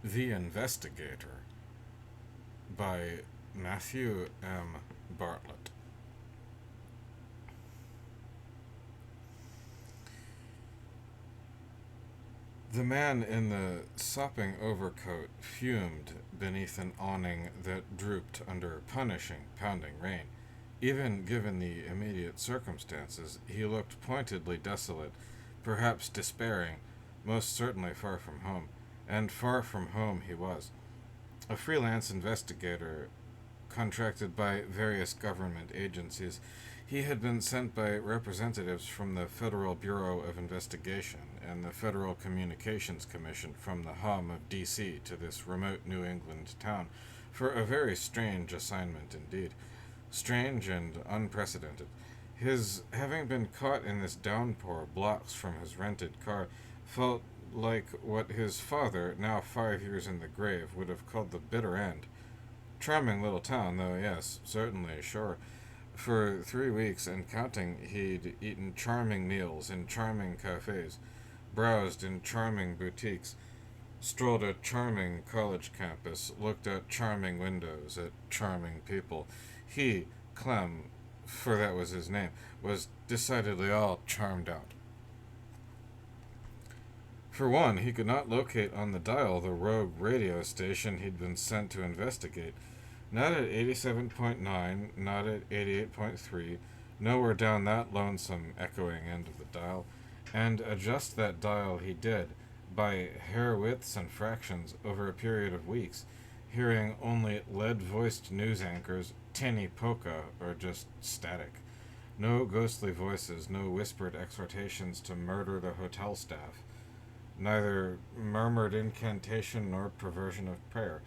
The Investigator by Matthew M Bartlett. The man in the sopping overcoat fumed beneath an awning that drooped under punishing, pounding rain. Even given the immediate circumstances, he looked pointedly desolate, perhaps despairing, most certainly far from home. And far from home he was. A freelance investigator contracted by various government agencies, he had been sent by representatives from the Federal Bureau of Investigation and the Federal Communications Commission from the hum of D.C. to this remote New England town for a very strange assignment indeed. Strange and unprecedented. His having been caught in this downpour blocks from his rented car felt like what his father, now 5 years in the grave, would have called the bitter end. Charming little town, though, yes, certainly, sure. For 3 weeks and counting, he'd eaten charming meals in charming cafes, browsed in charming boutiques, strolled a charming college campus, looked at charming windows, at charming people. He, Clem, for that was his name, was decidedly all charmed out. For one, he could not locate on the dial the rogue radio station he'd been sent to investigate. Not at 87.9, not at 88.3, nowhere down that lonesome, echoing end of the dial. And adjust that dial he did, by hair widths and fractions, over a period of weeks, hearing only lead-voiced news anchors, tinny polka, or just static. No ghostly voices, no whispered exhortations to murder the hotel staff. Neither murmured incantation nor perversion of prayer.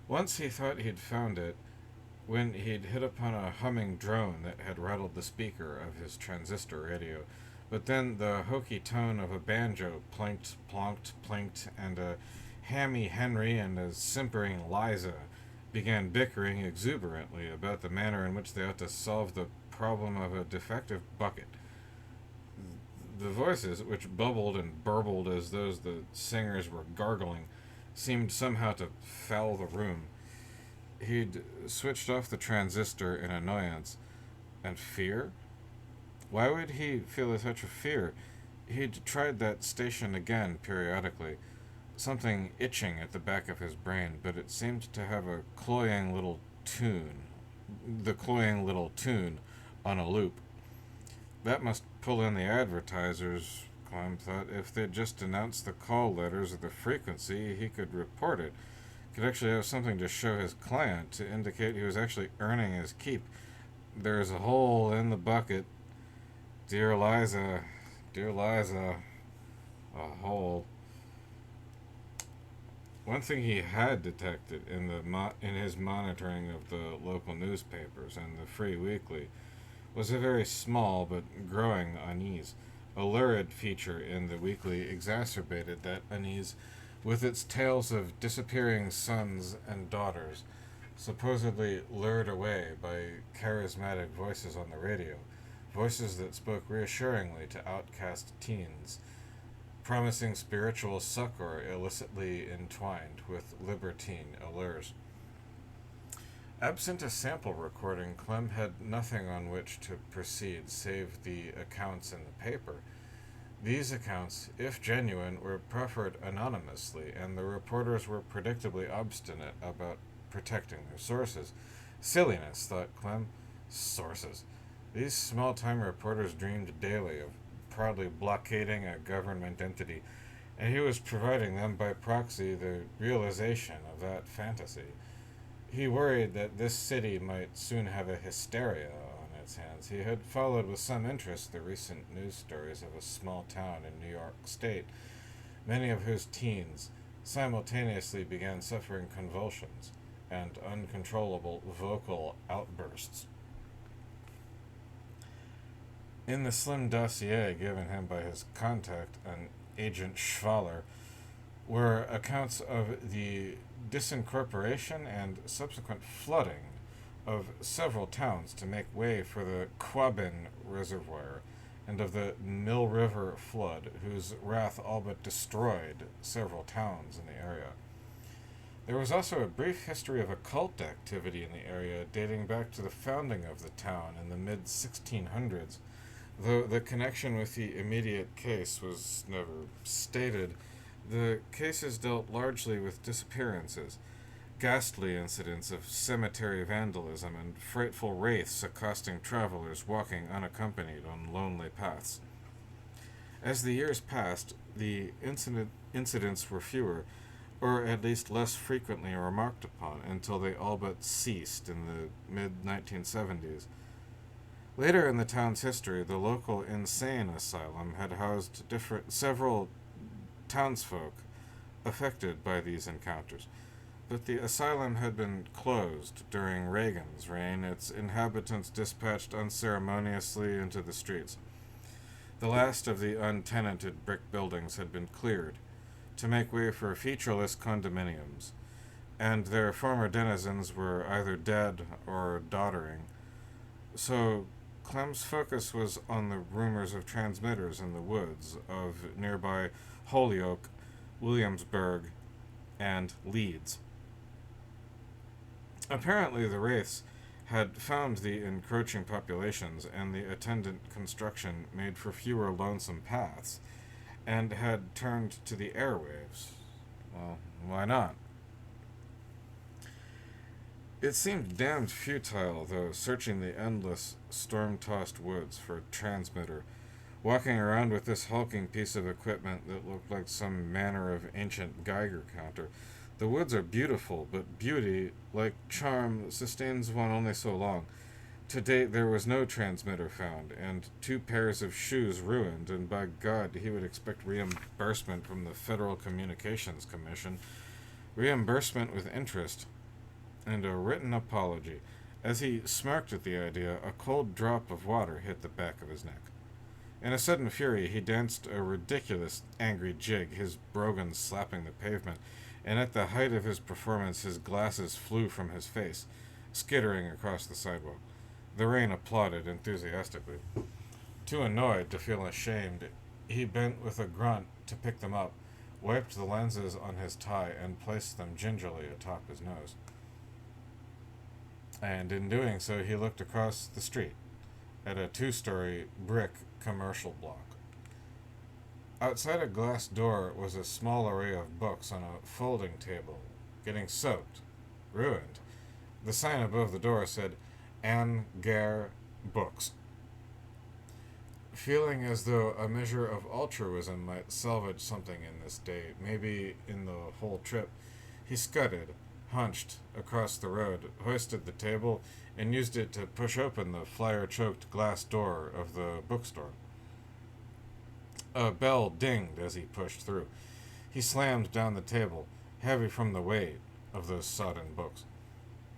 Once he thought he'd found it, when he'd hit upon a humming drone that had rattled the speaker of his transistor radio. But then the hokey tone of a banjo plinked, plonked, plinked, and a hammy Henry and a simpering Liza began bickering exuberantly about the manner in which they ought to solve the problem of a defective bucket. The voices, which bubbled and burbled as though the singers were gargling, seemed somehow to foul the room. He'd switched off the transistor in annoyance. And fear? Why would he feel such a fear? He'd tried that station again periodically, something itching at the back of his brain, but it seemed to have a cloying little tune, the cloying little tune on a loop. That must pull in the advertisers, Clem thought. If they'd just announced the call letters or the frequency, he could report it. Could actually have something to show his client to indicate he was actually earning his keep. There's a hole in the bucket. Dear Liza, a hole. One thing he had detected in his monitoring of the local newspapers and the Free Weekly was a very small but growing unease. A lurid feature in the weekly exacerbated that unease with its tales of disappearing sons and daughters, supposedly lured away by charismatic voices on the radio, voices that spoke reassuringly to outcast teens, promising spiritual succor illicitly entwined with libertine allures. Absent a sample recording, Clem had nothing on which to proceed save the accounts in the paper. These accounts, if genuine, were proffered anonymously, and the reporters were predictably obstinate about protecting their sources. Silliness, thought Clem. Sources. These small-time reporters dreamed daily of proudly blockading a government entity, and he was providing them by proxy the realization of that fantasy. He worried that this city might soon have a hysteria on its hands. He had followed with some interest the recent news stories of a small town in New York State, many of whose teens simultaneously began suffering convulsions and uncontrollable vocal outbursts. In the slim dossier given him by his contact, an Agent Schwaller, were accounts of the disincorporation and subsequent flooding of several towns to make way for the Quabbin Reservoir, and of the Mill River flood, whose wrath all but destroyed several towns in the area. There was also a brief history of occult activity in the area dating back to the founding of the town in the mid 1600s, though the connection with the immediate case was never stated. The cases dealt largely with disappearances, ghastly incidents of cemetery vandalism, and frightful wraiths accosting travelers walking unaccompanied on lonely paths. As the years passed, the incidents were fewer, or at least less frequently remarked upon, until they all but ceased in the mid 1970s. Later in the town's history, the local insane asylum had housed several townsfolk affected by these encounters. But the asylum had been closed during Reagan's reign, its inhabitants dispatched unceremoniously into the streets. The last of the untenanted brick buildings had been cleared to make way for featureless condominiums, and their former denizens were either dead or doddering. So Clem's focus was on the rumors of transmitters in the woods of nearby Holyoke, Williamsburg, and Leeds. Apparently, the wraiths had found the encroaching populations and the attendant construction made for fewer lonesome paths, and had turned to the airwaves. Well, why not? It seemed damned futile, though, searching the endless, storm-tossed woods for a transmitter, walking around with this hulking piece of equipment that looked like some manner of ancient Geiger counter. The woods are beautiful, but beauty, like charm, sustains one only so long. To date, there was no transmitter found, and 2 pairs of shoes ruined, and by God, he would expect reimbursement from the Federal Communications Commission. Reimbursement with interest, and a written apology. As he smirked at the idea, a cold drop of water hit the back of his neck. In a sudden fury, he danced a ridiculous, angry jig, his brogan slapping the pavement, and at the height of his performance, his glasses flew from his face, skittering across the sidewalk. The rain applauded enthusiastically. Too annoyed to feel ashamed, he bent with a grunt to pick them up, wiped the lenses on his tie, and placed them gingerly atop his nose. And in doing so, he looked across the street at a 2-story brick commercial block. Outside a glass door was a small array of books on a folding table, getting soaked, ruined. The sign above the door said, Anne Gare Books. Feeling as though a measure of altruism might salvage something in this day, maybe in the whole trip, he scudded, hunched across the road, hoisted the table, and used it to push open the flyer-choked glass door of the bookstore. A bell dinged as he pushed through. He slammed down the table, heavy from the weight of those sodden books.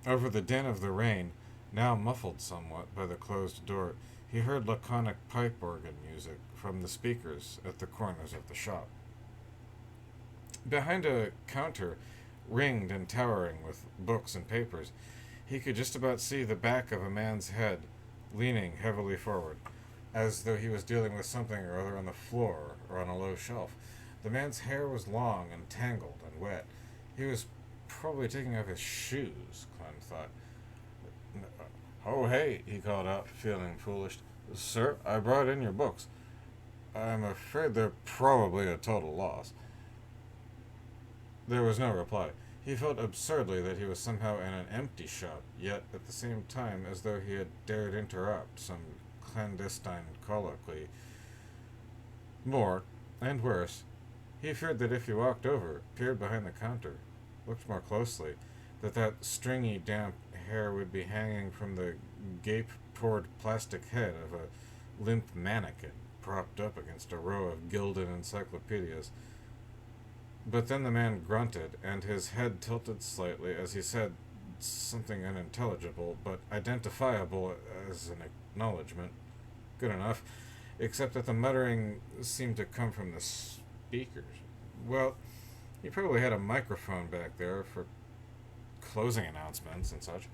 Over the din of the rain, now muffled somewhat by the closed door, he heard laconic pipe organ music from the speakers at the corners of the shop. Behind a counter, ringed and towering with books and papers, he could just about see the back of a man's head, leaning heavily forward, as though he was dealing with something or other on the floor or on a low shelf. The man's hair was long and tangled and wet. He was probably taking off his shoes, Clem thought. "Oh, hey," he called out, feeling foolish. "Sir, I brought in your books. I'm afraid they're probably a total loss." There was no reply. He felt absurdly that he was somehow in an empty shop, yet at the same time as though he had dared interrupt some clandestine colloquy. More, and worse, he feared that if he walked over, peered behind the counter, looked more closely, that stringy, damp hair would be hanging from the gape-poured plastic head of a limp mannequin propped up against a row of gilded encyclopedias. But then the man grunted, and his head tilted slightly as he said something unintelligible, but identifiable as an acknowledgement. Good enough, except that the muttering seemed to come from the speakers. Well, he probably had a microphone back there for closing announcements and such.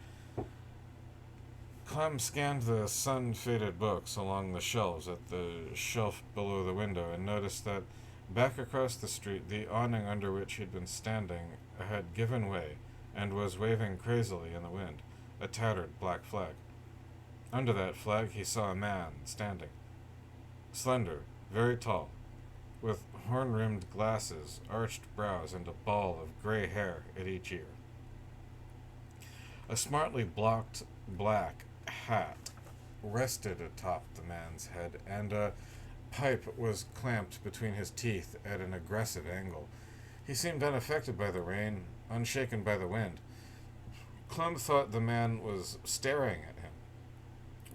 Clem scanned the sun-faded books along the shelves at the shelf below the window and noticed that Back across the street, the awning under which he'd been standing had given way and was waving crazily in the wind, a tattered black flag. Under that flag he saw a man standing, slender, very tall, with horn-rimmed glasses, arched brows, and a ball of gray hair at each ear. A smartly blocked black hat rested atop the man's head, and a pipe was clamped between his teeth at an aggressive angle. He seemed unaffected by the rain, unshaken by the wind. Clem thought the man was staring at him.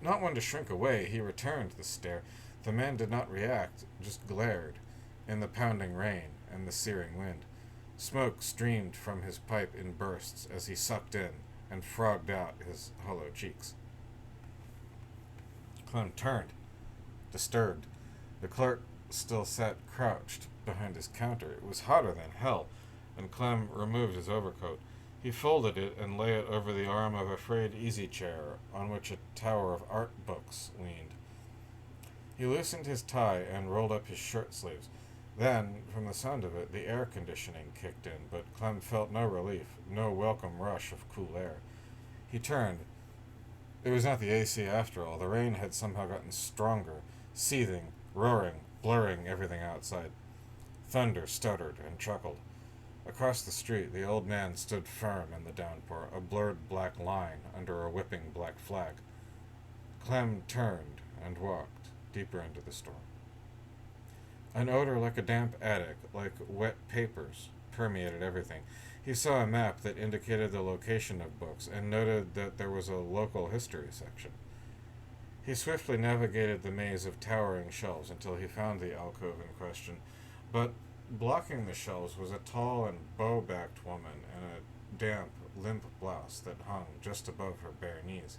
Not one to shrink away, he returned the stare. The man did not react, just glared, in the pounding rain and the searing wind. Smoke streamed from his pipe in bursts as he sucked in and frogged out his hollow cheeks. Clem turned, disturbed. The clerk still sat crouched behind his counter. It was hotter than hell, and Clem removed his overcoat. He folded it and lay it over the arm of a frayed easy-chair on which a tower of art books leaned. He loosened his tie and rolled up his shirt sleeves. Then, from the sound of it, the air conditioning kicked in, but Clem felt no relief, no welcome rush of cool air. He turned. It was not the AC after all. The rain had somehow gotten stronger, seething, roaring, blurring everything outside. Thunder stuttered and chuckled. Across the street, the old man stood firm in the downpour, a blurred black line under a whipping black flag. Clem turned and walked deeper into the store. An odor like a damp attic, like wet papers, permeated everything. He saw a map that indicated the location of books and noted that there was a local history section. He swiftly navigated the maze of towering shelves until he found the alcove in question, but blocking the shelves was a tall and bow-backed woman in a damp, limp blouse that hung just above her bare knees.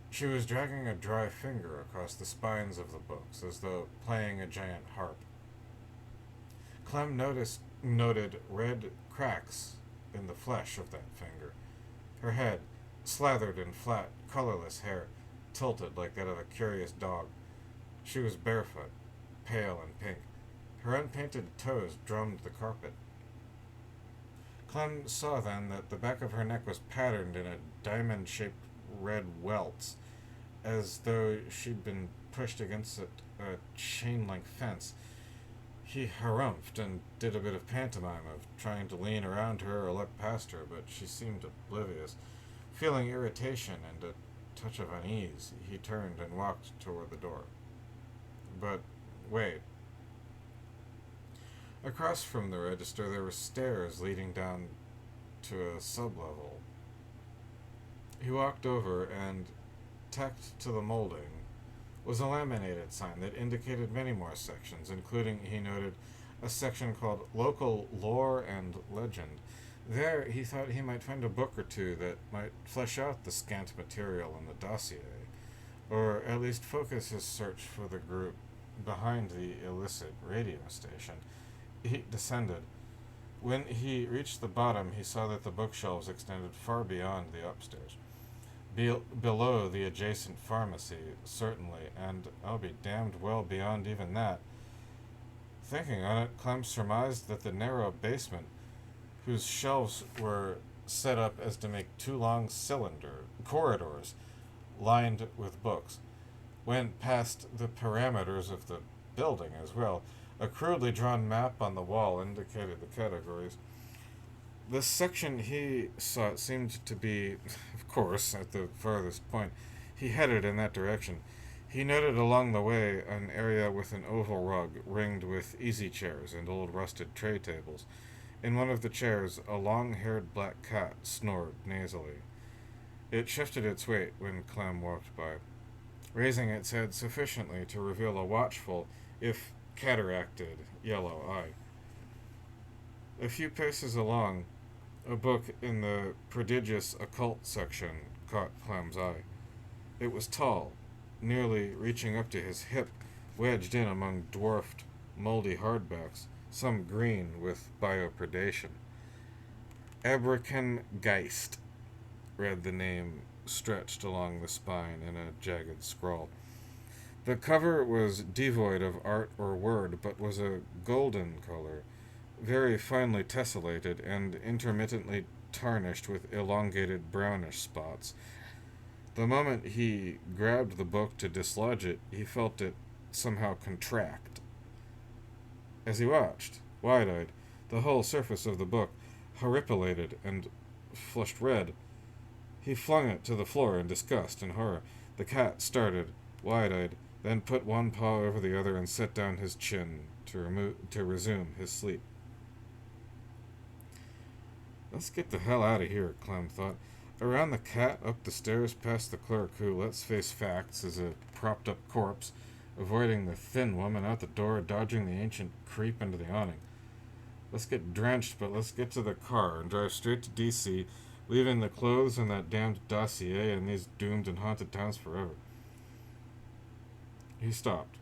She was dragging a dry finger across the spines of the books, as though playing a giant harp. Clem noted red cracks in the flesh of that finger. Her head, slathered in flat, colorless hair, tilted like that of a curious dog. She was barefoot, pale and pink. Her unpainted toes drummed the carpet. Clem saw then that the back of her neck was patterned in a diamond-shaped red welts, as though she'd been pushed against a chain-link fence. He harumphed and did a bit of pantomime of trying to lean around her or look past her, but she seemed oblivious. Feeling irritation and a touch of unease, he turned and walked toward the door. But wait. Across from the register there were stairs leading down to a sublevel. He walked over, and tacked to the molding was a laminated sign that indicated many more sections, including, he noted, a section called Local Lore and Legend. There he thought he might find a book or two that might flesh out the scant material in the dossier, or at least focus his search for the group behind the illicit radio station. He descended. When he reached the bottom, he saw that the bookshelves extended far beyond the upstairs. Below the adjacent pharmacy, certainly, and I'll be damned well beyond even that. Thinking on it, Clem surmised that the narrow basement, whose shelves were set up as to make two long corridors lined with books, went past the parameters of the building as well. A crudely drawn map on the wall indicated the categories. The section he sought seemed to be, of course, at the farthest point. He headed in that direction. He noted along the way an area with an oval rug ringed with easy chairs and old rusted tray tables. In one of the chairs, a long-haired black cat snored nasally. It shifted its weight when Clem walked by, raising its head sufficiently to reveal a watchful, if cataracted, yellow eye. A few paces along, a book in the prodigious occult section caught Clem's eye. It was tall, nearly reaching up to his hip, wedged in among dwarfed, moldy hardbacks, some green with biopredation. Abrakengeist, read the name stretched along the spine in a jagged scrawl. The cover was devoid of art or word, but was a golden color, very finely tessellated and intermittently tarnished with elongated brownish spots. The moment he grabbed the book to dislodge it, he felt it somehow contract. As he watched, wide-eyed, the whole surface of the book horripilated and flushed red. He flung it to the floor in disgust and horror. The cat started, wide-eyed, then put one paw over the other and set down his chin to resume his sleep. Let's get the hell out of here, Clem thought. Around the cat, up the stairs, past the clerk who, let's face facts, is a propped-up corpse, avoiding the thin woman out the door, dodging the ancient creep into the awning. Let's get drenched, but let's get to the car and drive straight to D.C., leaving the clothes and that damned dossier in these doomed and haunted towns forever. He stopped,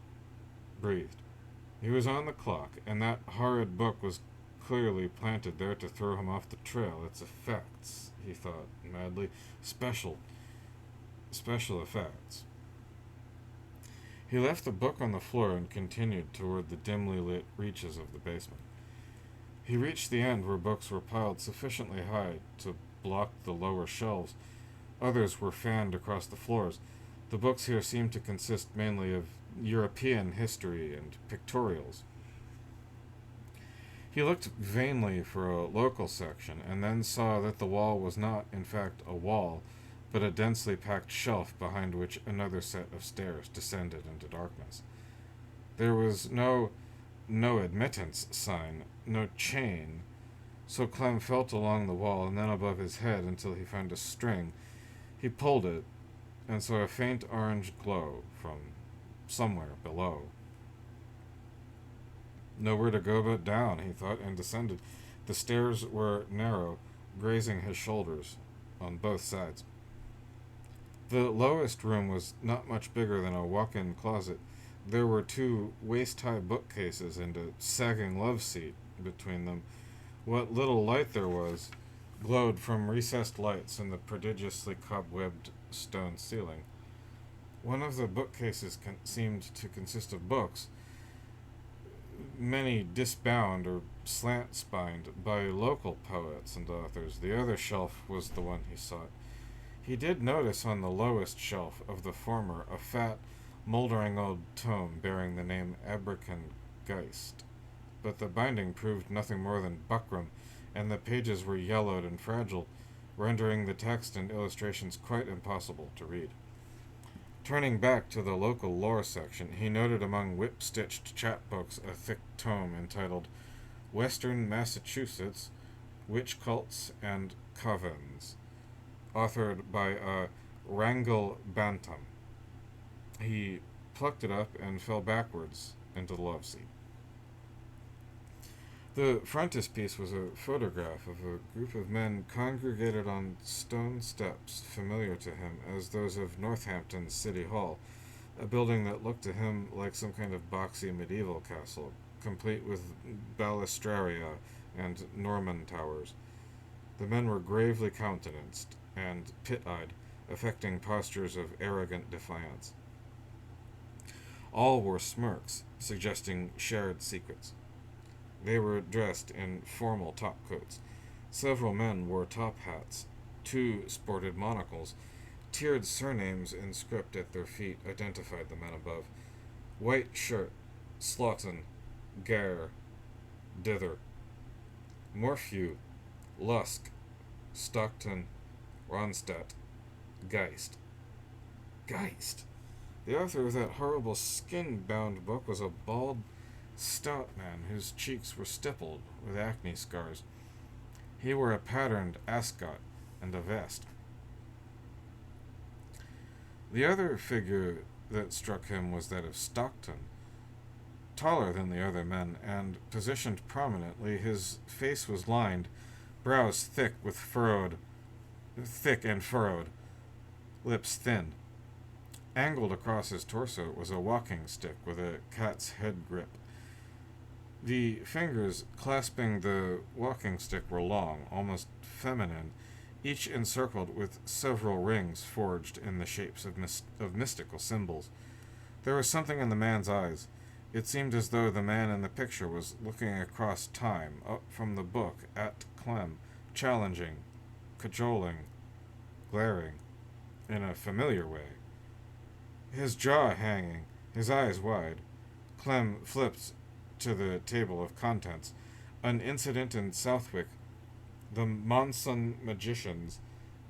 breathed. He was on the clock, and that horrid book was clearly planted there to throw him off the trail. Its effects, he thought madly. Special effects. He left the book on the floor and continued toward the dimly lit reaches of the basement. He reached the end where books were piled sufficiently high to block the lower shelves. Others were fanned across the floors. The books here seemed to consist mainly of European history and pictorials. He looked vainly for a local section, and then saw that the wall was not, in fact, a wall, but a densely packed shelf behind which another set of stairs descended into darkness. There was no admittance sign, no chain, so Clem felt along the wall and then above his head until he found a string. He pulled it, and saw a faint orange glow from somewhere below. Nowhere to go but down, he thought, and descended. The stairs were narrow, grazing his shoulders on both sides. The lowest room was not much bigger than a walk-in closet. There were 2 waist-high bookcases and a sagging love seat between them. What little light there was glowed from recessed lights in the prodigiously cobwebbed stone ceiling. One of the bookcases seemed to consist of books, many disbound or slant-spined by local poets and authors. The other shelf was the one he sought. He did notice on the lowest shelf of the former a fat, moldering old tome bearing the name Geist, but the binding proved nothing more than buckram, and the pages were yellowed and fragile, rendering the text and illustrations quite impossible to read. Turning back to the local lore section, he noted among whip-stitched chapbooks a thick tome entitled Western Massachusetts, Witch Cults and Covens, authored by Wrangel Bantam. He plucked it up and fell backwards into the love seat. The frontispiece was a photograph of a group of men congregated on stone steps familiar to him as those of Northampton City Hall, a building that looked to him like some kind of boxy medieval castle, complete with balustraria and Norman towers. The men were gravely countenanced and pit-eyed, affecting postures of arrogant defiance. All wore smirks, suggesting shared secrets. They were dressed in formal topcoats. Several men wore top hats. 2 sported monocles. Tiered surnames in script at their feet identified the men above. White shirt, Slaughton, Gare, Dither. Morphew, Lusk, Stockton, Ronstadt, Geist. Geist! The author of that horrible skin-bound book was a bald, stout man whose cheeks were stippled with acne scars. He wore a patterned ascot and a vest. The other figure that struck him was that of Stockton. Taller than the other men, and positioned prominently, his face was lined, brows thick and furrowed, lips thin. Angled across his torso was a walking stick with a cat's head grip. The fingers clasping the walking stick were long, almost feminine, each encircled with several rings forged in the shapes of mystical symbols. There was something in the man's eyes. It seemed as though the man in the picture was looking across time, up from the book, at Clem, challenging, cajoling, glaring, in a familiar way. His jaw hanging, his eyes wide, Clem flipped to the table of contents. An incident in Southwick, the Monson magicians,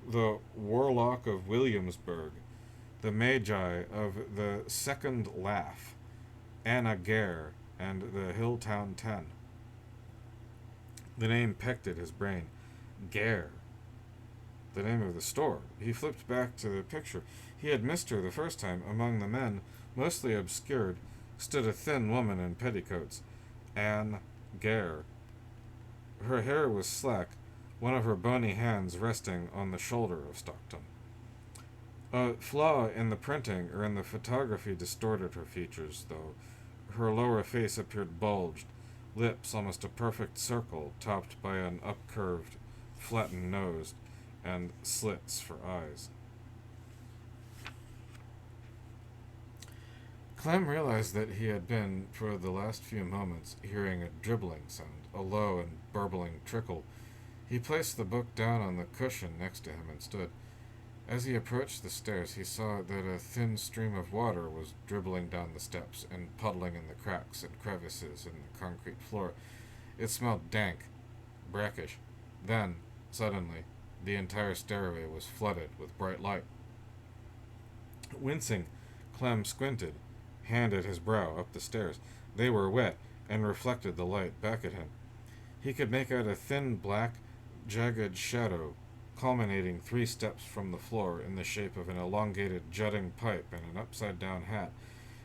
the Warlock of Williamsburg, the Magi of the Second Laugh, Anna Gare, and the Hilltown Ten. The name pecked at his brain. Gare. The name of the store. He flipped back to the picture. He had missed her the first time. Among the men, mostly obscured, stood a thin woman in petticoats. Anne Gare. Her hair was slack, one of her bony hands resting on the shoulder of Stockton. A flaw in the printing or in the photography distorted her features, though. Her lower face appeared bulged, lips almost a perfect circle, topped by an upcurved, flattened nose, and slits for eyes. Clem realized that he had been, for the last few moments, hearing a dribbling sound, a low and burbling trickle. He placed the book down on the cushion next to him and stood. As he approached the stairs, he saw that a thin stream of water was dribbling down the steps and puddling in the cracks and crevices in the concrete floor. It smelled dank, brackish. Then, suddenly, the entire stairway was flooded with bright light. Wincing, Clem squinted, hand at his brow, up the stairs. They were wet and reflected the light back at him. He could make out a thin, black, jagged shadow culminating 3 steps from the floor in the shape of an elongated, jutting pipe and an upside-down hat.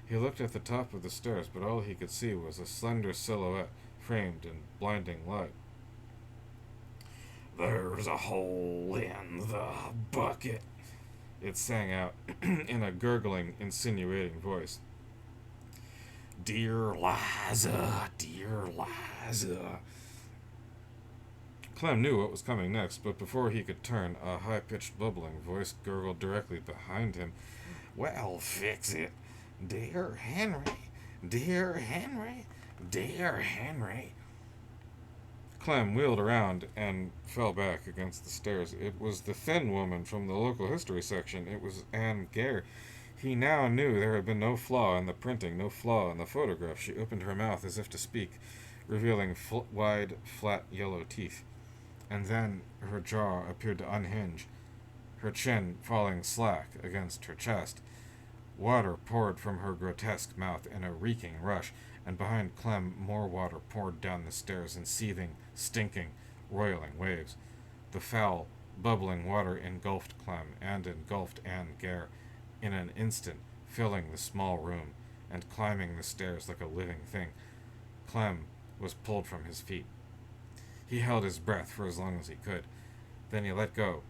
He looked at the top of the stairs, but all he could see was a slender silhouette framed in blinding light. "There's a hole in the bucket," it sang out in a gurgling, insinuating voice. "Dear Liza, dear Liza." Clem knew what was coming next, but before he could turn, a high-pitched, bubbling voice gurgled directly behind him. "Well, fix it. Dear Henry, dear Henry, dear Henry." Clem wheeled around and fell back against the stairs. It was the thin woman from the local history section. It was Anne Gare. He now knew there had been no flaw in the printing, no flaw in the photograph. She opened her mouth as if to speak, revealing wide, flat yellow teeth. And then her jaw appeared to unhinge, her chin falling slack against her chest. Water poured from her grotesque mouth in a reeking rush, and behind Clem more water poured down the stairs in seething, stinking, roiling waves. The foul, bubbling water engulfed Clem and engulfed Anne Gare in an instant, filling the small room and climbing the stairs like a living thing. Clem was pulled from his feet. He held his breath for as long as he could. Then he let go,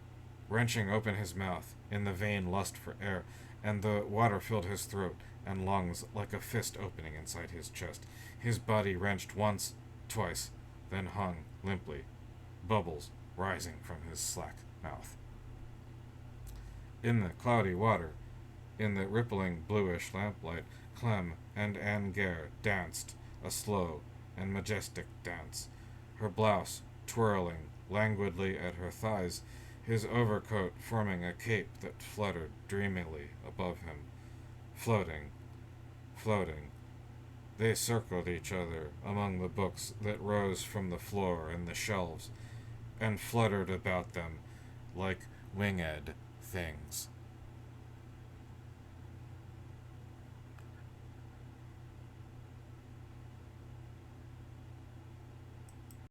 wrenching open his mouth in the vain lust for air, and the water filled his throat and lungs like a fist opening inside his chest. His body wrenched once, twice, then hung limply, bubbles rising from his slack mouth. In the cloudy water, in the rippling bluish lamplight, Clem and Anne Gare danced, a slow and majestic dance, her blouse twirling languidly at her thighs, his overcoat forming a cape that fluttered dreamily above him. Floating, floating, they circled each other among the books that rose from the floor and the shelves, and fluttered about them like winged things.